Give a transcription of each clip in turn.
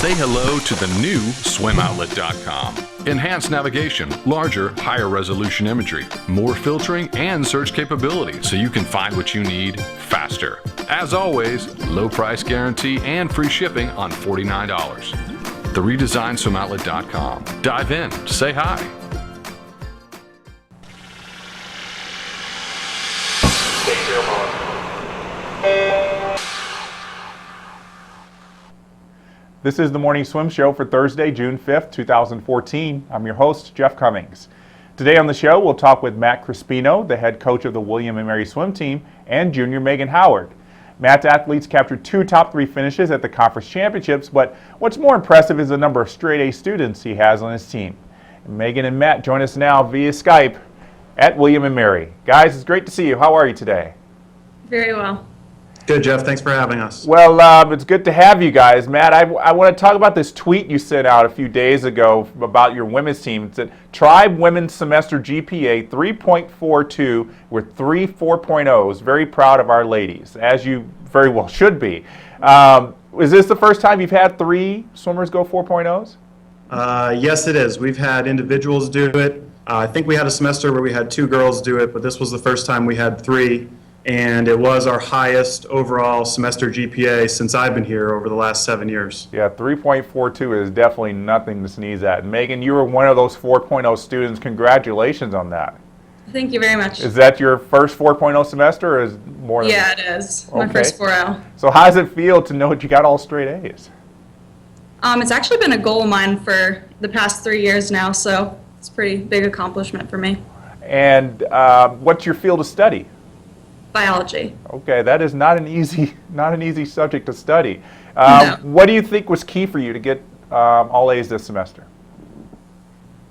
Say hello to the new SwimOutlet.com. Enhanced navigation, larger, higher resolution imagery, more filtering and search capability so you can find what you need faster. As always, low price guarantee and free shipping on $49. The redesigned SwimOutlet.com. Dive in, say hi. This is the Morning Swim Show for Thursday, June 5th, 2014. I'm your host, Jeff Cummings. Today on the show, we'll talk with Matt Crispino, the head coach of the William & Mary swim team, and junior Megan Howard. Matt's athletes captured 2 top 3 finishes at the conference championships, but what's more impressive is the number of straight-A students he has on his team. Megan and Matt join us now via Skype at William & Mary. Guys, it's great to see you. How are you today? Very well. Good, Jeff. Thanks for having us. Well, it's good to have you guys. Matt, I want to talk about this tweet you sent out a few days ago about your women's team. It said, Tribe Women's Semester GPA 3.42 with 3 4.0s. Very proud of our ladies, as you very well should be. Is this the first time you've had 3 swimmers go 4.0s? Yes, it is. We've had individuals do it. I think we had a semester where we had 2 girls do it, but this was the first time we had 3. And it was our highest overall semester GPA since I've been here over the last 7 years. Yeah, 3.42 is definitely nothing to sneeze at. Megan, you were one of those 4.0 students. Congratulations on that. Thank you very much. Is that your first 4.0 semester, or is more than Yeah, it is. My first 4.0. So how does it feel to know that you got all straight A's? It's actually been a goal of mine for the past 3 years now, so it's a pretty big accomplishment for me. And what's your field of study? Biology. Okay, that is not an easy subject to study. No. What do you think was key for you to get all A's this semester?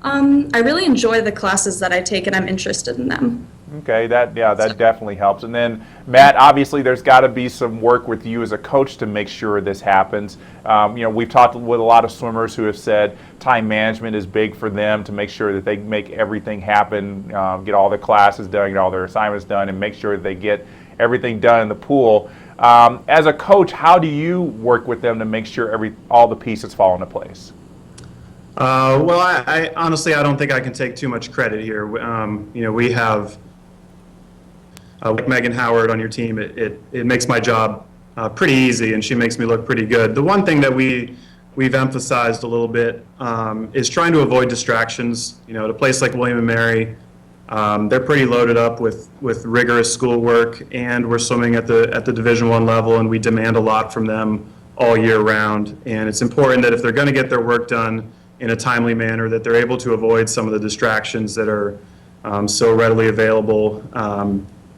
I really enjoy the classes that I take, and I'm interested in them. Okay, that definitely helps. And then, Matt, obviously there's got to be some work with you as a coach to make sure this happens. We've talked with a lot of swimmers who have said time management is big for them to make sure that they make everything happen, get all the classes done, get all their assignments done, and make sure that they get everything done in the pool. As a coach, how do you work with them to make sure all the pieces fall into place? Well, I honestly, I don't think I can take too much credit here. We have like Megan Howard on your team. It makes my job pretty easy, and she makes me look pretty good. The one thing that we've emphasized a little bit is trying to avoid distractions. At a place like William & Mary, they're pretty loaded up with rigorous schoolwork, and we're swimming at the Division I level, and we demand a lot from them all year round. And it's important that if they're going to get their work done in a timely manner, that they're able to avoid some of the distractions that are so readily available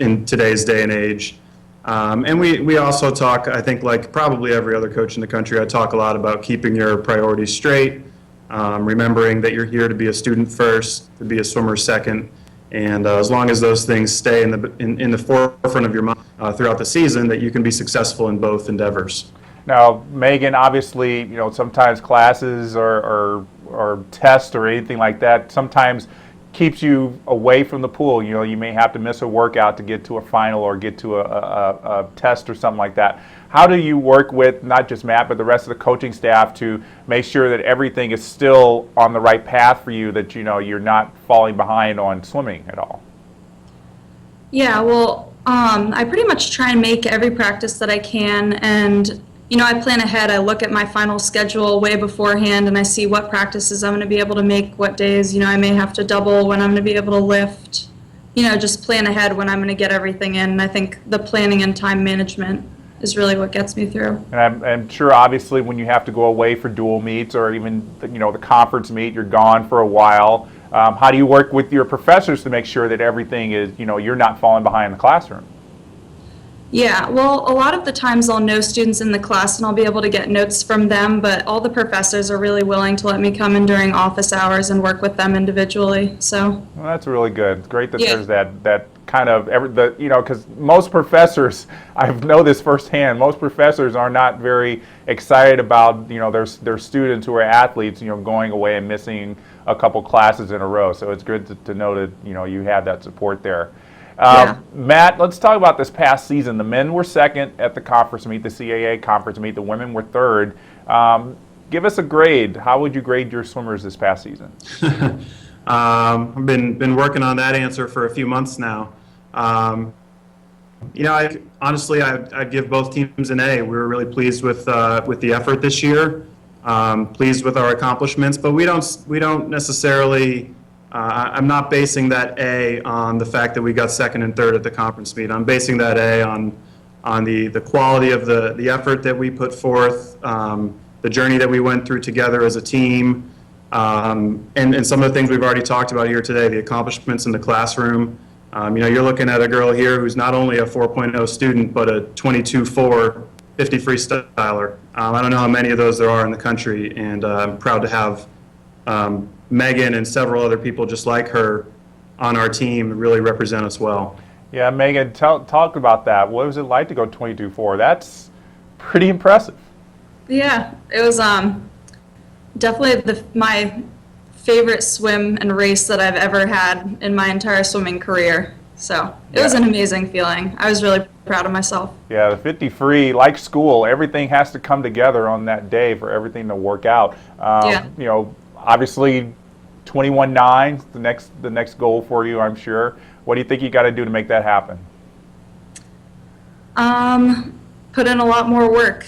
in today's day and age. And we also talk, I think like probably every other coach in the country, I talk a lot about keeping your priorities straight, remembering that you're here to be a student first, to be a swimmer second, and as long as those things stay in the forefront of your mind throughout the season, that you can be successful in both endeavors. Now, Megan, obviously, sometimes classes or tests or anything like that sometimes keeps you away from the pool. You may have to miss a workout to get to a final or get to a test or something like that. How do you work with not just Matt, but the rest of the coaching staff to make sure that everything is still on the right path for you, that you're not falling behind on swimming at all? Yeah, well, I pretty much try and make every practice that I can, and I plan ahead. I look at my final schedule way beforehand, and I see what practices I'm going to be able to make, what days, I may have to double, when I'm going to be able to lift. Just plan ahead when I'm going to get everything in. And I think the planning and time management is really what gets me through. And I'm sure, obviously, when you have to go away for dual meets or even, the conference meet, you're gone for a while. How do you work with your professors to make sure that everything is, you're not falling behind in the classroom? Yeah, well, a lot of the times I'll know students in the class and I'll be able to get notes from them, but all the professors are really willing to let me come in during office hours and work with them individually. Well, that's really good. It's great that there's that kind of because most professors, I know this firsthand, most professors are not very excited about their students who are athletes going away and missing a couple classes in a row. So it's good to know that you have that support there. Matt, let's talk about this past season. The men were second at the conference meet, the CAA conference meet. The women were third. give us a grade. How would you grade your swimmers this past season? I've been working on that answer for a few months now. Honestly, I'd give both teams an A. We were really pleased with the effort this year. Pleased with our accomplishments, but we don't necessarily. I'm not basing that A on the fact that we got second and third at the conference meet. I'm basing that A on the quality of the effort that we put forth, the journey that we went through together as a team, and some of the things we've already talked about here today, the accomplishments in the classroom. You're looking at a girl here who's not only a 4.0 student, but a 22.4 50 freestyler. I don't know how many of those there are in the country, and I'm proud to have Megan and several other people just like her on our team really represent us well. Yeah, Megan, talk about that. What was it like to go 22.4? That's pretty impressive. Yeah, it was definitely my favorite swim and race that I've ever had in my entire swimming career. So it was an amazing feeling. I was really proud of myself. Yeah, the 50 free, like school, everything has to come together on that day for everything to work out. Obviously 21.9, the next goal for you, I'm sure. What do you think you got to do to make that happen? Put in a lot more work,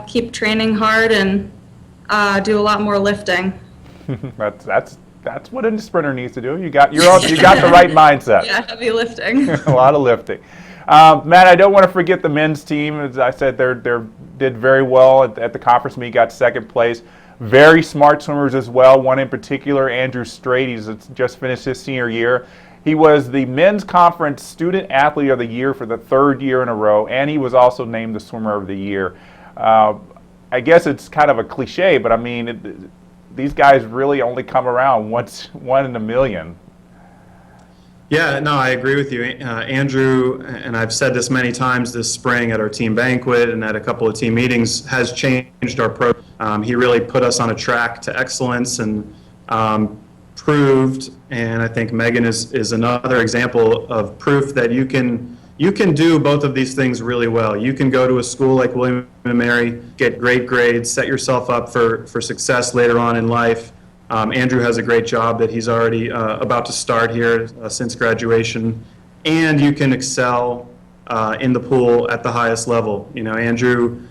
keep training hard and do a lot more lifting. That's what a sprinter needs to do. You got the right mindset. Yeah, heavy lifting. A lot of lifting. Matt, I don't want to forget the men's team. As I said, they did very well at the conference meet, got second place. Very smart swimmers as well. One in particular, Andrew Strait, he's just finished his senior year. He was the men's conference student athlete of the year for the third year in a row, and he was also named the swimmer of the year. I guess it's kind of a cliche, but I mean, these guys really only come around one in a million. Yeah, no, I agree with you. Andrew, and I've said this many times this spring at our team banquet and at a couple of team meetings, has changed our program. He really put us on a track to excellence and proved, and I think Megan is another example of proof that you can do both of these things really well. You can go to a school like William & Mary, get great grades, set yourself up for success later on in life. Andrew has a great job that he's already about to start here since graduation, and you can excel in the pool at the highest level. Andrew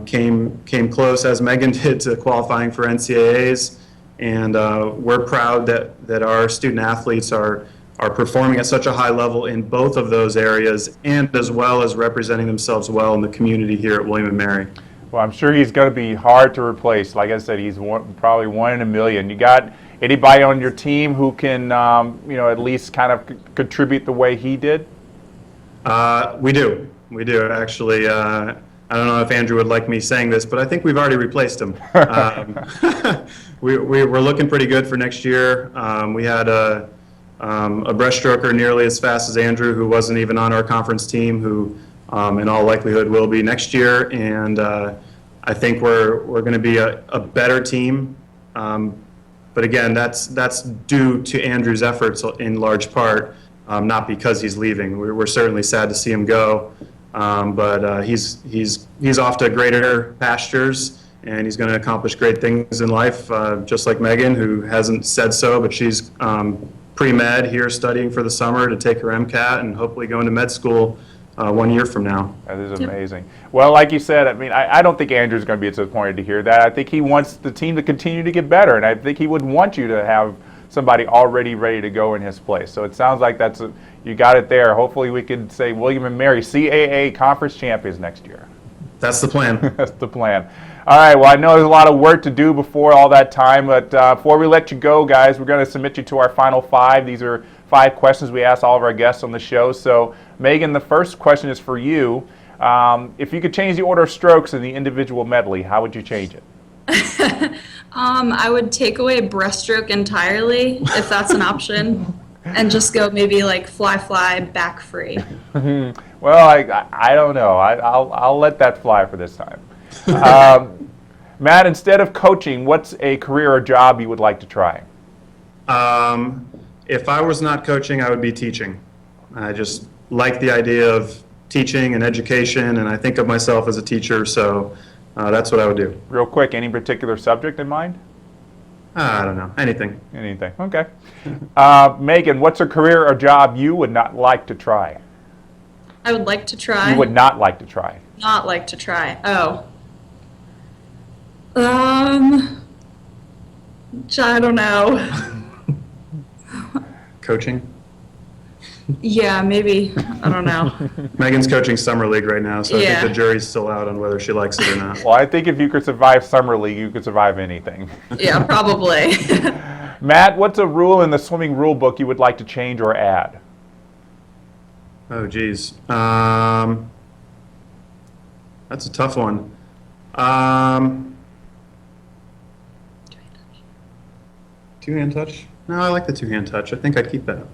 came close, as Megan did, to qualifying for NCAAs, and we're proud that our student athletes are performing at such a high level in both of those areas, and as well as representing themselves well in the community here at William & Mary. Well, I'm sure he's going to be hard to replace. Like I said, he's probably one in a million. You got anybody on your team who can, at least kind of contribute the way he did? We do actually. I don't know if Andrew would like me saying this, but I think we've already replaced him. We're looking pretty good for next year. We had a breaststroker nearly as fast as Andrew, who wasn't even on our conference team, who in all likelihood will be next year, and I think we're going to be a better team. But again, that's due to Andrew's efforts in large part, not because he's leaving. We're certainly sad to see him go, but he's off to greater pastures, and he's going to accomplish great things in life, just like Megan, who hasn't said so, but she's pre-med here studying for the summer to take her MCAT and hopefully go into med school 1 year from now. That is amazing. Yep. Well, like you said, I mean, I don't think Andrew's going to be disappointed to hear that. I think he wants the team to continue to get better, and I think he would want you to have somebody already ready to go in his place. So it sounds like you got it there. Hopefully we could say William & Mary CAA conference champions next year. That's the plan. That's the plan. All right, well, I know there's a lot of work to do before all that time, but before we let you go, guys, we're going to submit you to our final five. These are 5 questions we ask all of our guests on the show. So, Megan, the first question is for you. If you could change the order of strokes in the individual medley, how would you change it? I would take away breaststroke entirely, if that's an option, and just go maybe like fly, back free. Well, I don't know. I'll let that fly for this time. Matt, instead of coaching, what's a career or job you would like to try? If I was not coaching, I would be teaching. I just like the idea of teaching and education, and I think of myself as a teacher, so that's what I would do. Real quick, any particular subject in mind? I don't know, anything. Anything. Okay. Megan, what's a career or job you would not like to try? I would like to try. You would not like to try. Not like to try. Oh. I don't know. Coaching? Yeah, maybe. I don't know. Megan's coaching Summer League right now, so I Yeah. think the jury's still out on whether she likes it or not. Well, I think if you could survive Summer League, you could survive anything. Yeah, probably. Matt, what's a rule in the swimming rule book you would like to change or add? Oh, geez. That's a tough one. Two-hand touch? No, I like the two-hand touch. I think I'd keep that.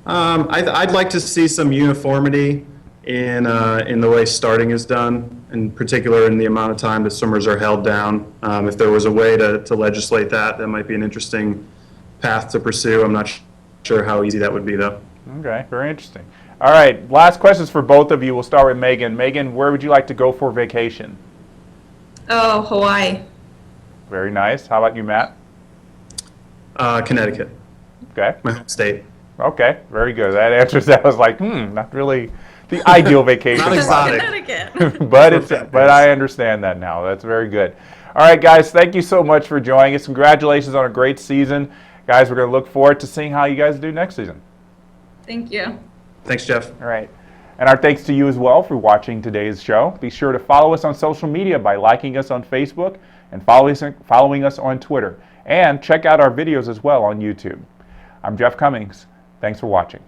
I'd like to see some uniformity in the way starting is done, in particular in the amount of time the swimmers are held down. If there was a way to legislate that, that might be an interesting path to pursue. I'm not sure how easy that would be, though. Okay, very interesting. All right, last questions for both of you. We'll start with Megan. Megan, where would you like to go for vacation? Oh, Hawaii. Very nice. How about you, Matt? Connecticut, Okay. my home state. Okay, very good. That answers that. I was like, not really the ideal vacation. Not exotic. Connecticut. but I understand that now. That's very good. All right, guys, thank you so much for joining us. Congratulations on a great season. Guys, we're going to look forward to seeing how you guys do next season. Thank you. Thanks, Jeff. All right. And our thanks to you as well for watching today's show. Be sure to follow us on social media by liking us on Facebook and following us on Twitter. And check out our videos as well on YouTube. I'm Jeff Cummings. Thanks for watching.